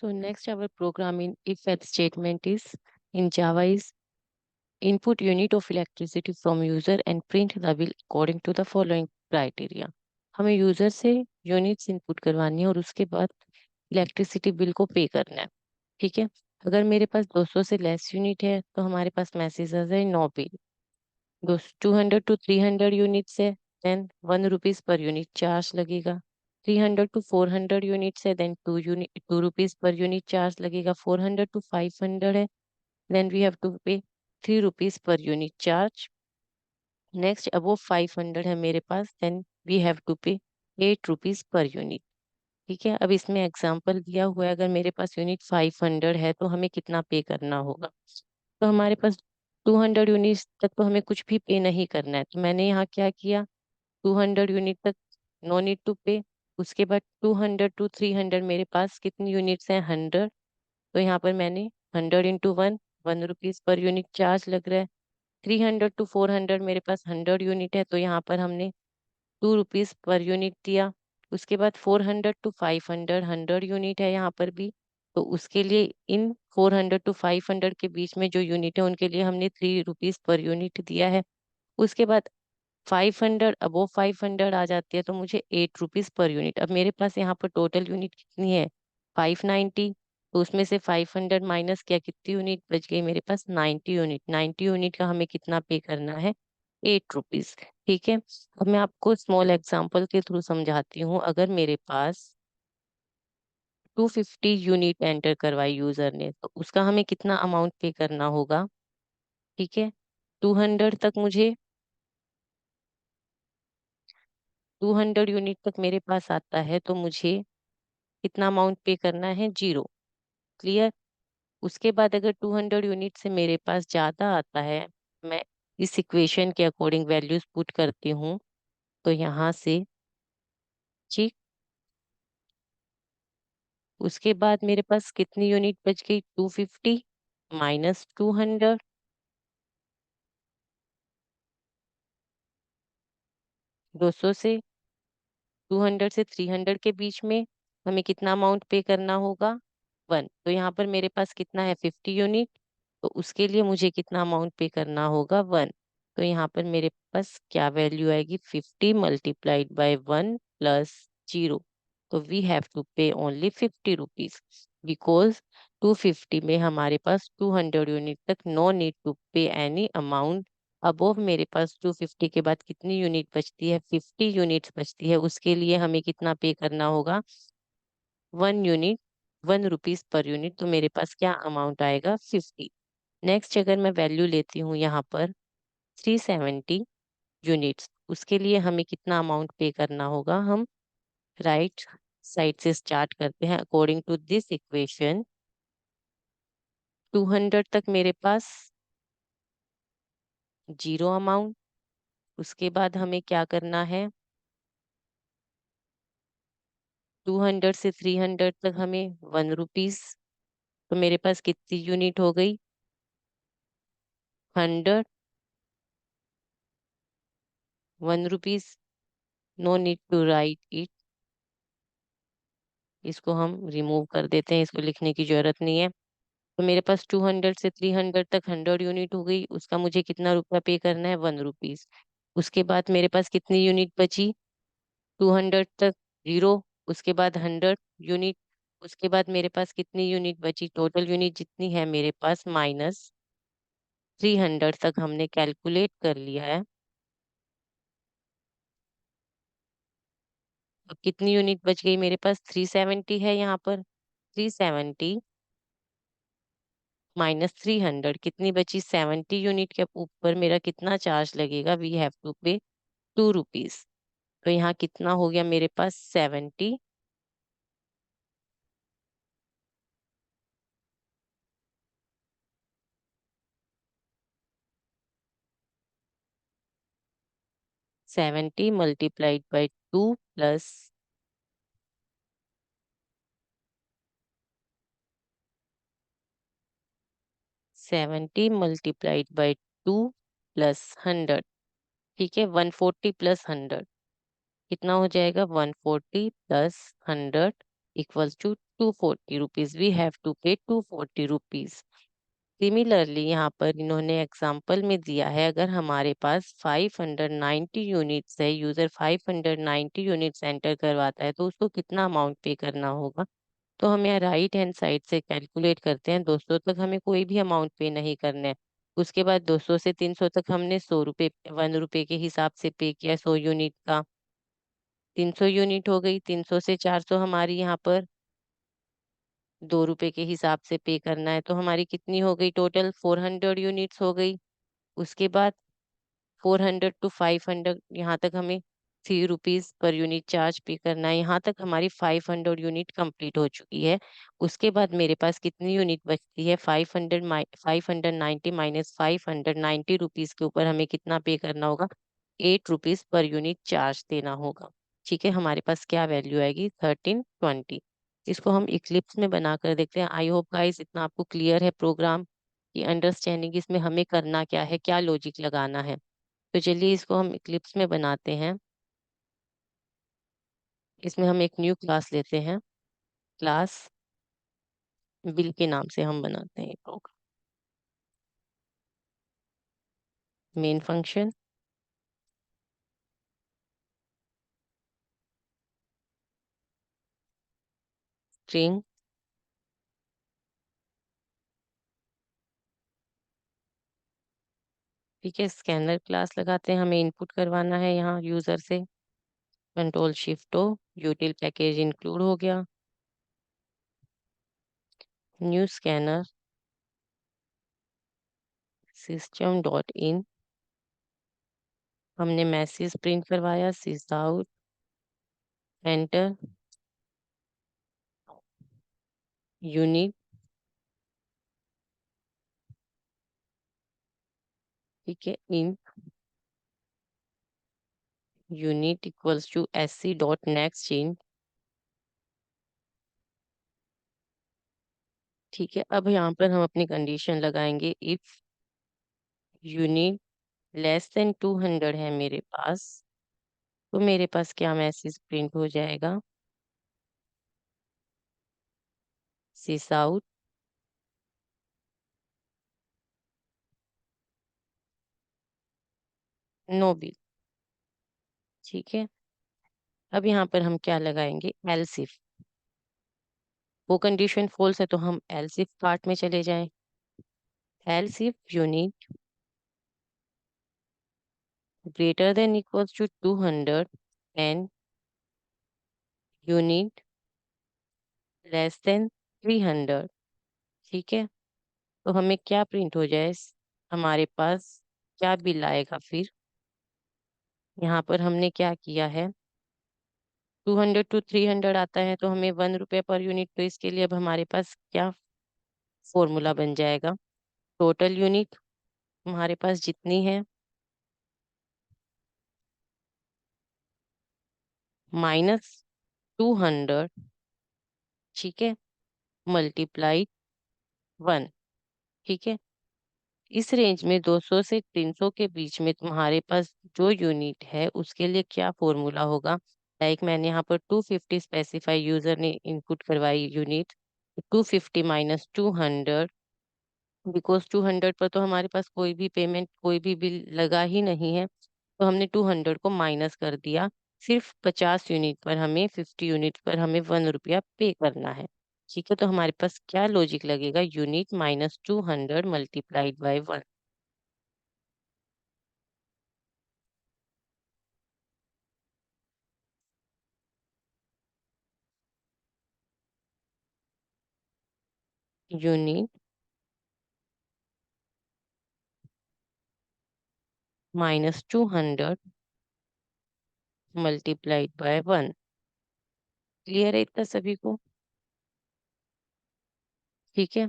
So next our program in if else statement is in Java is input unit of electricity from user and print the bill according to the following criteria. हमें user से units input करवानी है और उसके बाद electricity bill को पे करना है। ठीक है। अगर मेरे पास 200 से लेस यूनिट है तो हमारे पास मैसेज है नो बिल। 200 to 300 यूनिट्स है then 1 rupees per unit charge लगेगा। 300 to 400 यूनिट्स है then 2 rupees per unit charge लगेगा। 400 to 500 है देन वी हैव टू पे 3 rupees per unit charge. Next अब वो 500 है मेरे पास देन वी हैव टू पे 8 रुपीज पर यूनिट। ठीक है। अब इसमें एग्जांपल दिया हुआ है अगर मेरे पास यूनिट 500 है तो हमें कितना पे करना होगा। तो हमारे पास 200 यूनिट तक तो हमें कुछ भी पे नहीं करना है तो मैंने यहाँ क्या किया 200 यूनिट तक नो नीड टू पे। उसके बाद 200 टू 300 मेरे पास कितनी यूनिट्स हैं 100। तो यहाँ पर मैंने 100 into 1 1 rupees per unit charge लग रहा है। 300 टू 400 मेरे पास 100 यूनिट है तो यहाँ पर हमने 2 रुपीज पर यूनिट दिया। उसके बाद 400 to 500 100 यूनिट है यहाँ पर भी। तो उसके लिए इन 400 to 500 के बीच में जो यूनिट है उनके लिए हमने 3 रुपीज पर यूनिट दिया है। उसके बाद 500 अबो 500 आ जाती है तो मुझे 8 रुपीज पर यूनिट। अब मेरे पास यहाँ पर टोटल यूनिट कितनी है 590। तो उसमें से 500 माइनस किया कितनी यूनिट बच गई मेरे पास 90 यूनिट। 90 यूनिट का हमें कितना पे करना है 8 रुपीज। ठीक है। अब मैं आपको स्मॉल एग्जांपल के थ्रू समझाती हूँ। अगर मेरे पास 250 यूनिट एंटर करवाई यूजर ने तो उसका हमें कितना अमाउंट पे करना होगा। ठीक है। 200 तक मुझे 200 यूनिट तक मेरे पास आता है तो मुझे कितना अमाउंट पे करना है 0। क्लियर। उसके बाद अगर 200 यूनिट से मेरे पास ज्यादा आता है मैं इस इक्वेशन के अकॉर्डिंग वैल्यूज पुट करती हूँ। तो यहाँ से ठीक। उसके बाद मेरे पास कितनी यूनिट बच गई 250 माइनस 200। 200 से 200 से 300 के बीच में हमें कितना अमाउंट पे करना होगा 1। तो यहाँ पर मेरे पास कितना है 50 यूनिट। तो उसके लिए मुझे कितना अमाउंट पे करना होगा 1। तो यहाँ पर मेरे पास क्या वैल्यू आएगी 50 multiplied by 1 plus 0। तो वी हैव टू पे ओनली 50 रुपीज बिकॉज 250 में हमारे पास 200 यूनिट तक नो नीड टू पे एनी अमाउंट। अबोव मेरे पास 250 के बाद कितनी यूनिट बचती है 50 यूनिट्स बचती है उसके लिए हमें कितना पे करना होगा 1 यूनिट 1 रुपीज पर यूनिट। तो मेरे पास क्या अमाउंट आएगा 50। नेक्स्ट अगर मैं वैल्यू लेती हूँ यहाँ पर 370 यूनिट्स उसके लिए हमें कितना अमाउंट पे करना होगा। हम राइट साइड से स्टार्ट करते हैं अकॉर्डिंग टू दिस इक्वेशन। 200 तक मेरे पास 0 अमाउंट। उसके बाद हमें क्या करना है 200 से 300 तक हमें 1 रुपीज। तो मेरे पास कितनी यूनिट हो गई 100 1 rupees. No need to write it. इसको हम रिमूव कर देते हैं इसको लिखने की जरूरत नहीं है। तो मेरे पास 200 से 300 तक 100 यूनिट हो गई उसका मुझे कितना रुपया पे करना है 1 रुपीज। उसके बाद मेरे पास कितनी यूनिट बची 200 तक 0। उसके बाद 100 यूनिट। उसके बाद मेरे पास कितनी यूनिट बची टोटल यूनिट जितनी है मेरे पास माइनस 300 तक हमने कैलकुलेट कर लिया है। अब कितनी यूनिट बच गई मेरे पास 370 है यहाँ पर। 370 माइनस 300 कितनी बची 70 यूनिट के ऊपर मेरा कितना चार्ज लगेगा वी हैव टू पे 2 रुपीज। तो यहाँ कितना हो गया मेरे पास 70 multiplied by 2 plus 70 multiplied by 2 plus 100। ठीक है 140 प्लस 100 कितना हो जाएगा 140 plus 100। equals to 240 rupees. We have to pay 240 rupees. Similarly यहाँ पर इन्होंने एग्जाम्पल में दिया है, अगर हमारे पास 590 यूनिट्स है, यूजर 590 यूनिट्स एंटर करवाता है तो उसको कितना अमाउंट पे करना होगा। तो हम यहाँ राइट हैंड साइड से कैलकुलेट करते हैं। 200 तक हमें कोई भी अमाउंट पे नहीं करना है। उसके बाद 200 से 300 तक हमने 100 रुपये 1 रुपये के हिसाब से पे किया 100 यूनिट का। 300 यूनिट हो गई। 300 से 400 हमारी यहाँ पर 2 रुपये के हिसाब से पे करना है। तो हमारी कितनी हो गई टोटल? 400 यूनिट्स हो गई। उसके बाद 400 to 500 यहाँ तक हमें 3 रुपीज पर यूनिट चार्ज पे करना है। यहाँ तक हमारी 500 यूनिट कंप्लीट हो चुकी है। उसके बाद मेरे पास कितनी यूनिट बचती है? 590 माइनस 590 के ऊपर हमें कितना पे करना होगा? 8 रुपीज पर यूनिट चार्ज देना होगा। ठीक है, हमारे पास क्या वैल्यू आएगी? 1320। इसको हम इक्लिप्स में बनाकर देखते हैं। आई होप गाइस इतना आपको क्लियर है प्रोग्राम की अंडरस्टैंडिंग, इसमें हमें करना क्या है, क्या लॉजिक लगाना है। तो चलिए इसको हम इक्लिप्स में बनाते हैं। इसमें हम एक न्यू क्लास लेते हैं। क्लास बिल के नाम से हम बनाते हैं प्रोग्राम। मेन फंक्शन स्ट्रिंग, ठीक है। स्कैनर क्लास लगाते हैं, हमें इनपुट करवाना है यहाँ यूजर से। कंट्रोल शिफ्ट ओ, यूटिल पैकेज इंक्लूड हो गया। New scanner system dot in, हमने मैसेज प्रिंट करवाया सिस आउट, एंटर, यूनिट, ठीक है। Int unit equals to SC dot next int, ठीक है। अब यहाँ पर हम अपनी कंडीशन लगाएंगे। इफ यूनिट लेस देन 200 है मेरे पास, तो मेरे पास क्या मैसेज प्रिंट हो जाएगा? सिस आउट, नो बिल, ठीक है। अब यहाँ पर हम क्या लगाएंगे? Else if. वो कंडीशन फॉल्स है तो हम एल्स इफ पार्ट में चले जाएं। Else if unit greater than equals to 200 and unit less than 300, ठीक है। तो हमें क्या प्रिंट हो जाए? हमारे पास क्या बिल आएगा फिर? यहाँ पर हमने क्या किया है? 200 to 300 आता है तो हमें 1 रुपये पर यूनिट। तो इसके लिए अब हमारे पास क्या फॉर्मूला बन जाएगा? टोटल यूनिट हमारे पास जितनी है -200, ठीक है, मल्टीप्लाई 1, ठीक है। इस रेंज में 200 से 300 के बीच में तुम्हारे पास जो यूनिट है उसके लिए क्या फॉर्मूला होगा? लाइक मैंने यहाँ पर 250 स्पेसिफाई, यूजर ने इनपुट करवाई यूनिट। 250 माइनस 200, बिकॉज 200 पर तो हमारे पास कोई भी पेमेंट कोई भी बिल लगा ही नहीं है, तो हमने 200 को माइनस कर दिया। सिर्फ 50 यूनिट पर हमें 50 यूनिट पर हमें 1 रुपया पे करना है, ठीक है। तो हमारे पास क्या लॉजिक लगेगा? Unit -200 multiplied by 1। Unit -200 multiplied by 1। Clear है इतना सभी को? ठीक है।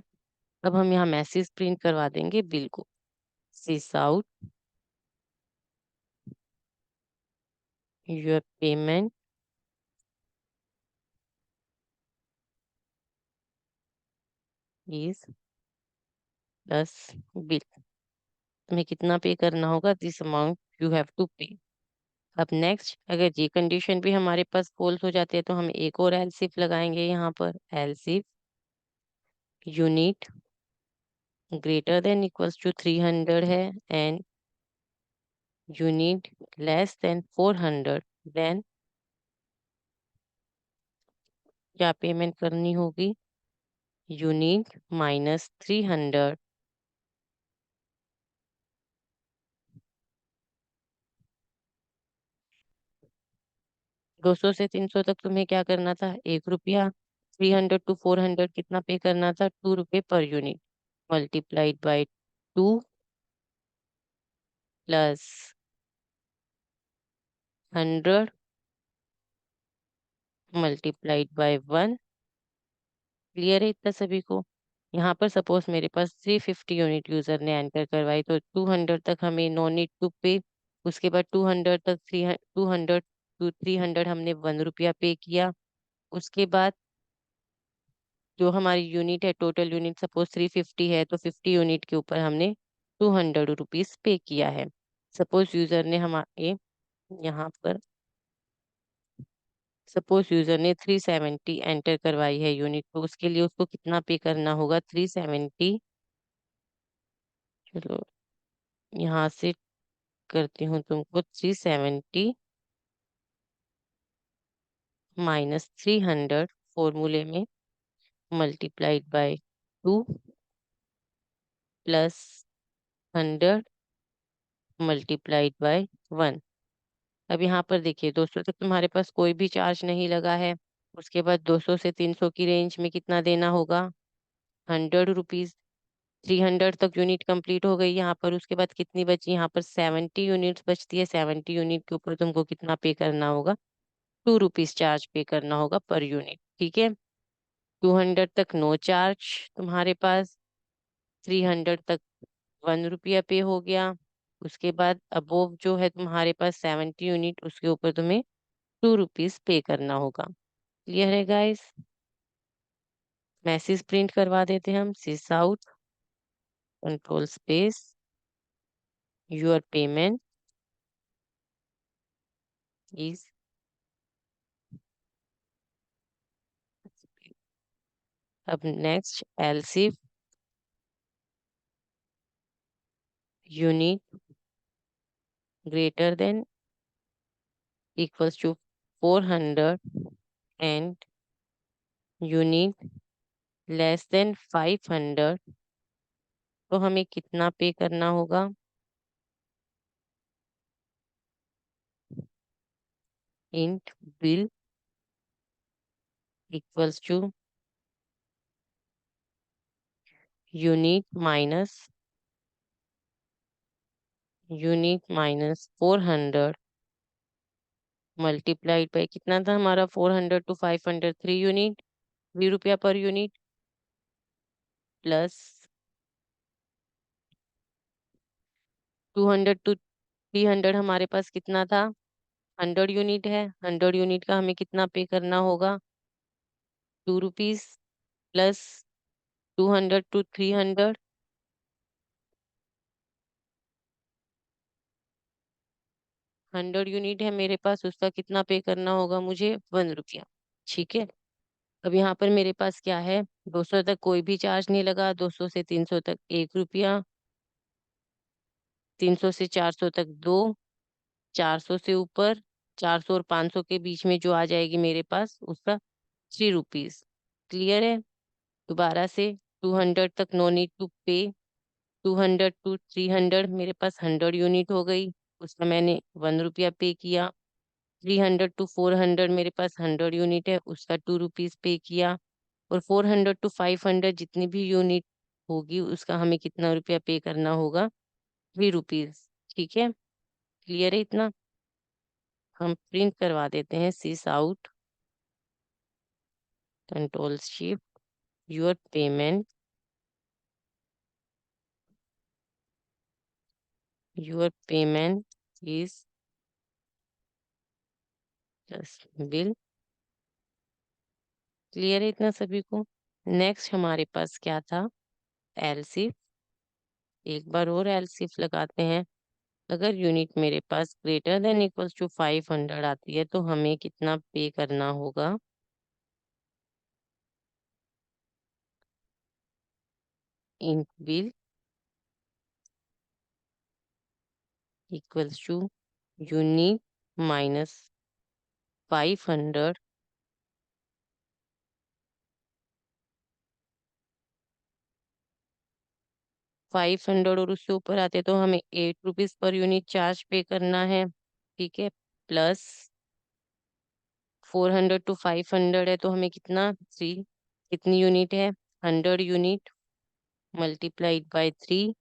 अब हम यहाँ मैसेज प्रिंट करवा देंगे बिल को। Sys out, your payment is plus bill. तुम्हें कितना पे करना होगा? This amount you have to pay. अब नेक्स्ट, अगर ये कंडीशन भी हमारे पास फॉल्स हो जाती है तो हम एक और एल्सिफ लगाएंगे। यहाँ पर else if unit greater than equals to 300 है and unit less than 400, then क्या पेमेंट करनी होगी? Unit minus 300। 200 से 300 तक तुम्हें क्या करना था? 1 रुपया। 300 to 400 कितना पे करना था? 2 रुपये per unit. Multiplied by 2 plus 100 multiplied by 1। Clear है इतना सभी को? यहाँ पर सपोज मेरे पास 350 यूनिट यूजर ने एंटर करवाई तो 200 तक हमें नो नीड टू पे। उसके बाद 200 तक 200 to 300 हमने 1 रुपया पे किया। उसके बाद जो हमारी यूनिट है, टोटल यूनिट सपोज 350 है तो 50 यूनिट के ऊपर हमने 200 रुपीज पे किया है। सपोज यूजर ने हमारे यहाँ पर सपोज यूजर ने 370 एंटर करवाई है यूनिट, तो उसके लिए उसको कितना पे करना होगा? 370। चलो यहाँ से करती हूँ तुमको, 370 माइनस 300 फॉर्मूले में multiplied by 2 plus 100 multiplied by 1। अब यहाँ पर देखिए 200 तक तुम्हारे पास कोई भी चार्ज नहीं लगा है। उसके बाद 200 से 300 की रेंज में कितना देना होगा? 100 रुपीज। 300 तक यूनिट कंप्लीट हो गई यहाँ पर। उसके बाद कितनी बची? यहाँ पर 70 यूनिट्स बचती है। 70 यूनिट के ऊपर तुमको कितना पे करना होगा? 2 रुपीज चार्ज पे करना होगा पर यूनिट। ठीक है, 200 तक नो चार्ज तुम्हारे पास। 300 तक 1 रुपया पे हो गया। उसके बाद अबोव जो है तुम्हारे पास 70 यूनिट, उसके ऊपर तुम्हें 2 रुपीज पे करना होगा। क्लियर है गाइस? मैसेज प्रिंट करवा देते हैं हम। Sys out control space your payment is. अब next else if unit greater than equals to 400 and unit less than 500, तो हमें कितना पे करना होगा? Int bill equals to unit minus 400 multiplied by कितना था हमारा? 400 to 500, 3 यूनिट, 3 रुपया पर यूनिट प्लस 200 to 300 हमारे पास कितना था? 100 यूनिट है। 100 यूनिट का हमें कितना पे करना होगा? 2 रुपीज प्लस 200 to 300। 100 यूनिट है मेरे पास, उसका कितना पे करना होगा मुझे? 1 रुपया। ठीक है, अब यहाँ पर मेरे पास क्या है? 200 तक कोई भी चार्ज नहीं लगा। 200 से 300 तक 1 रुपया। 300 से 400 तक 2। 400 से ऊपर 400 और 500 के बीच में जो आ जाएगी मेरे पास, उसका 3 रुपीज। क्लियर है? दोबारा से 200 तक नो नीड टू पे। 200 to 300 मेरे पास 100 यूनिट हो गई, उसका मैंने 1 रुपया पे किया। 300 to 400 मेरे पास 100 यूनिट है, उसका 2 रुपीज पे किया। और 400 to 500 जितनी भी यूनिट होगी उसका हमें कितना रुपया पे करना होगा? 3 रुपीज। ठीक है, क्लियर है इतना? हम प्रिंट करवा देते हैं। Sys out control shift your payment is just bill. Clear है इतना सभी को? नेक्स्ट हमारे पास क्या था? एलसिफ। एक बार और एलसिफ लगाते हैं। अगर यूनिट मेरे पास ग्रेटर देन इक्वल्स टू 500 आती है तो हमें कितना पे करना होगा? Int bill equals to unit minus 500 और उससे ऊपर आते तो हमें 8 रुपीज पर यूनिट चार्ज पे करना है। ठीक है, प्लस 400 to 500 है तो हमें कितना 3, कितनी यूनिट है 100 unit multiplied by 3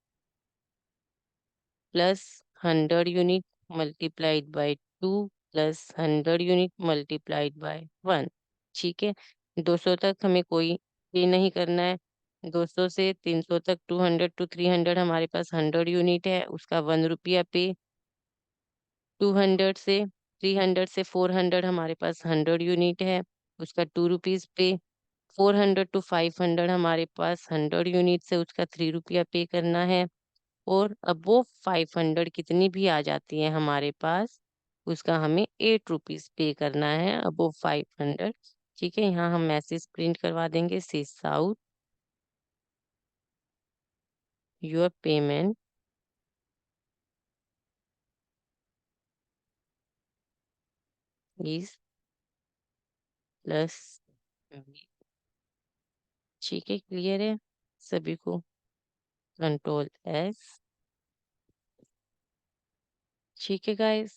plus 100 unit multiplied by 2 plus 100 unit multiplied by 1। ठीक है, 200 तक हमें कोई पे नहीं करना है। 200 से 300 तक 200 to 300 हमारे पास 100 यूनिट है, उसका 1 रुपया पे। 200 से 300 से 400 हमारे पास 100 यूनिट है, उसका 2 रुपीज पे। 400 to 500 हमारे पास 100 यूनिट से उसका 3 रुपया पे करना है। और अब वो 500 कितनी भी आ जाती है हमारे पास, उसका हमें 8 रुपीज पे करना है। अब वो 500। ठीक है, यहाँ हम मैसेज प्रिंट करवा देंगे, sis out your payment is plus. ठीक है, क्लियर है सभी को? Ctrl+S। ठीक है गाइस,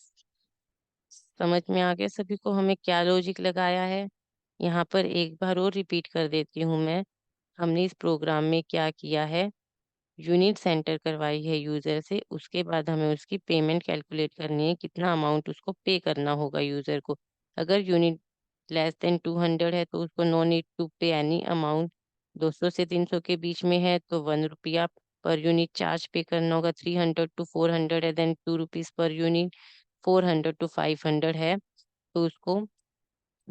समझ में आ गया सभी को हमें क्या लॉजिक लगाया है? यहाँ पर एक बार और रिपीट कर देती हूँ मैं। हमने इस प्रोग्राम में क्या किया है, यूनिट सेंटर करवाई है यूजर से, उसके बाद हमें उसकी पेमेंट कैलकुलेट करनी है, कितना अमाउंट उसको पे करना होगा यूजर को। अगर यूनिट लेस देन 200 है तो उसको नो नीड टू पे एनी अमाउंट। 200 से 300 के बीच में है तो 1 रुपया पर यूनिट चार्ज पे करना होगा। 300 to 400 है then 2 rupees per unit. 400 to 500 है तो उसको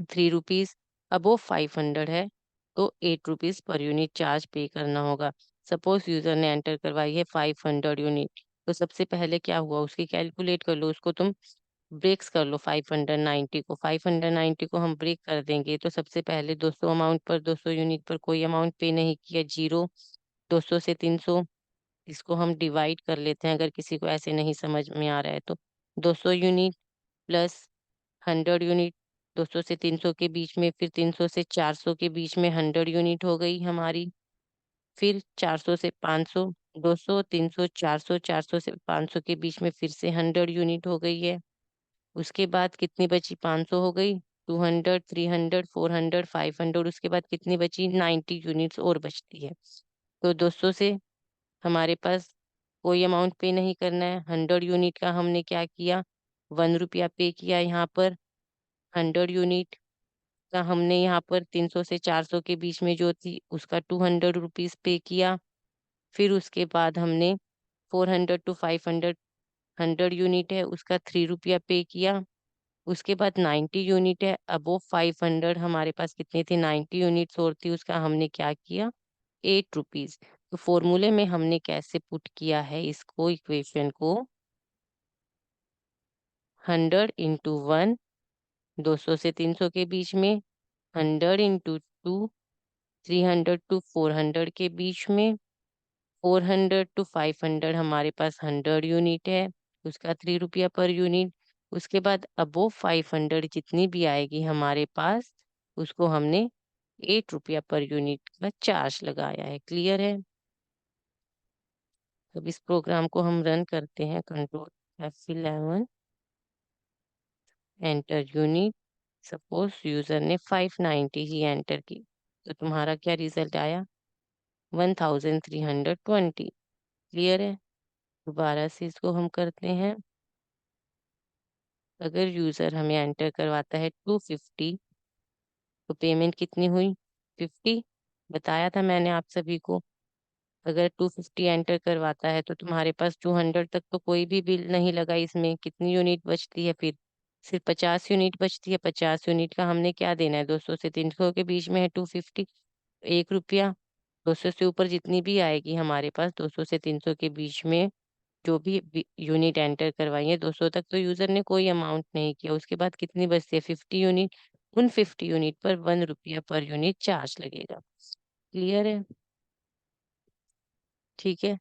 3 रुपीज। अबो 500 है तो 8 रुपीज पर यूनिट चार्ज पे करना होगा। सपोज यूजर ने एंटर करवाई है 500 यूनिट, तो सबसे पहले क्या हुआ उसकी कैलकुलेट कर लो, उसको तुम ब्रेक्स कर लो। 590 को हम ब्रेक कर देंगे तो सबसे पहले 200 अमाउंट पर 200 यूनिट पर कोई अमाउंट पे नहीं किया, जीरो। 200 से 300 इसको हम डिवाइड कर लेते हैं अगर किसी को ऐसे नहीं समझ में आ रहा है तो। 200 यूनिट प्लस 100 यूनिट, 200 से 300 के बीच में, फिर 300 से 400 के बीच में 100 यूनिट हो गई हमारी। फिर 400 से 500, 200 300 400, 400 से 500 के बीच में फिर से 100 यूनिट हो गई है। उसके बाद कितनी बची 500 हो गई, 200 300 400 500, उसके बाद कितनी बची 90 यूनिट्स और बचती है। तो 200 से हमारे पास कोई अमाउंट पे नहीं करना है। 100 यूनिट का हमने क्या किया, 1 रुपया पे किया यहाँ पर। 100 यूनिट का हमने यहाँ पर 300 से 400 के बीच में जो थी उसका 200 रुपीज पे किया। फिर उसके बाद हमने 400 to 500, 100 यूनिट है उसका 3 रुपया पे किया। उसके बाद 90 यूनिट है, अब वो 500 हमारे पास कितनी थी 90 यूनिट्स और थी, उसका हमने क्या किया 8 रुपीज। तो फॉर्मूले में हमने कैसे पुट किया है इसको, इक्वेशन को, 100 into 1, 200 से 300 के बीच में, 100 into 2, 300 to 400 के बीच में, 400 to 500 हमारे पास 100 यूनिट है उसका 3 रुपया पर यूनिट। उसके बाद अबो 500 जितनी भी आएगी हमारे पास उसको हमने 8 रुपया पर यूनिट का चार्ज लगाया है। क्लियर है? अब इस प्रोग्राम को हम रन करते हैं, Ctrl+F11, enter unit. Suppose user ने 590 ही एंटर की तो तुम्हारा क्या रिजल्ट आया, 1320। क्लियर है? दोबारा से इसको हम करते हैं। अगर यूजर हमें एंटर करवाता है 250 तो पेमेंट कितनी हुई 50, बताया था मैंने आप सभी को। अगर 250 एंटर करवाता है तो तुम्हारे पास 200 तक तो कोई भी बिल नहीं लगा, इसमें कितनी यूनिट बचती है फिर, सिर्फ 50 यूनिट बचती है। 50 यूनिट का हमने क्या देना है, 200 से 300 के बीच में है 250, 1 रुपया। 200 से ऊपर जितनी भी आएगी हमारे पास 200 से 300 के बीच में जो भी यूनिट एंटर करवाई है 200 तक, तो यूजर ने कोई अमाउंट नहीं किया। उसके बाद कितनी बचती है 50 यूनिट, उन 50 यूनिट पर 1 रुपया पर यूनिट चार्ज लगेगा। क्लियर है? ठीक है।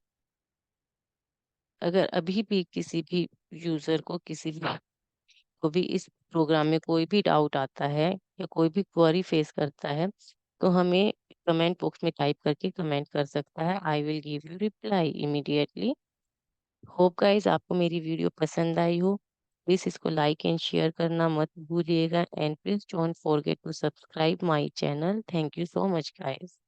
अगर अभी भी किसी भी यूजर को, किसी भी को भी इस प्रोग्राम में कोई भी डाउट आता है या कोई भी क्वेरी फेस करता है, तो हमें कमेंट बॉक्स में टाइप करके कमेंट कर सकता है। I will give you reply immediately. Hope guys आपको मेरी वीडियो पसंद आई हो। प्लीज इसको लाइक एंड शेयर करना मत भूलिएगा, and please don't forget to subscribe my channel. Thank you so much guys.